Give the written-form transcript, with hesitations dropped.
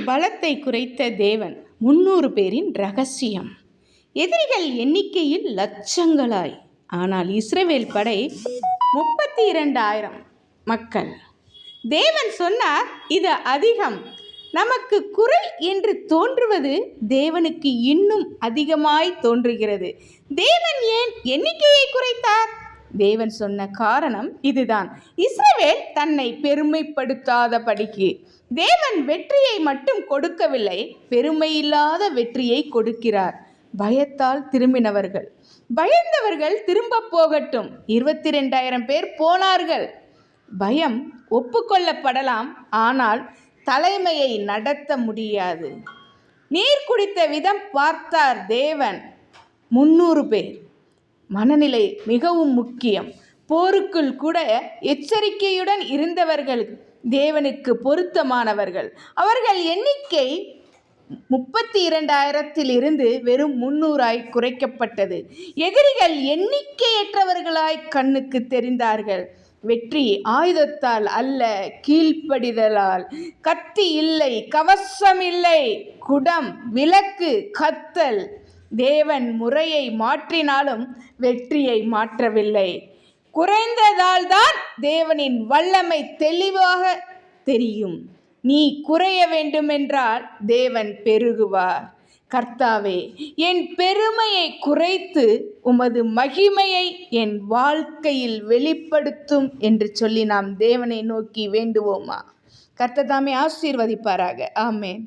பலத்தை குறைத்த தேவன் 300 பேரின் ரகசியம். எதிரிகள் எண்ணிக்கையில் லட்சங்களாய், ஆனால் இஸ்ரவேல் படை 32,000 மக்கள். தேவன் சொன்னார், இது அதிகம். நமக்கு குறை என்று தோன்றுவது தேவனுக்கு இன்னும் அதிகமாய் தோன்றுகிறது. தேவன் ஏன் எண்ணிக்கையை குறைத்தார்? தேவன் சொன்ன காரணம் இதுதான். இஸ்ரவேல் தன்னை பெருமைப்படுத்தாதபடிக்கு. தேவன் வெற்றியை மட்டும் கொடுக்கவில்லை, பெருமையில்லாத வெற்றியை கொடுக்கிறார். பயத்தால் திரும்பினவர்கள், பயந்தவர்கள் திரும்ப போகட்டும். 22,000 பேர் போனார்கள். பயம் ஒப்புக்கொள்ளப்படலாம், ஆனால் தலைமையை நடத்த முடியாது. நீர் குடித்த விதம் பார்த்தார் தேவன். 300 பேர். மனநிலை மிகவும் முக்கியம். போருக்குள் கூட எச்சரிக்கையுடன் இருந்தவர்கள் தேவனுக்கு பொருத்தமானவர்கள். அவர்கள் எண்ணிக்கை 32,000 வெறும் 300 குறைக்கப்பட்டது. எதிரிகள் எண்ணிக்கையற்றவர்களாய் கண்ணுக்கு தெரிந்தார்கள். வெற்றி ஆயுதத்தால் அல்ல, கீழ்ப்படிதலால். கத்தி இல்லை, கவசம் இல்லை, குடம், விளக்கு, கத்தல். தேவன் முறையை மாற்றினாலும் வெற்றியை மாற்றவில்லை. குறைந்ததால் தான் தேவனின் வல்லமை தெளிவாக தெரியும். நீ குறைய வேண்டுமென்றால் தேவன் பெருகுவார். கர்த்தாவே, என் பெருமையை குறைத்து உமது மகிமையை என் வாழ்க்கையில் வெளிப்படுத்தும் என்று சொல்லி நாம் தேவனை நோக்கி வேண்டுவோமா? கர்த்தர் தாமே ஆசீர்வதிப்பாராக. ஆமென்.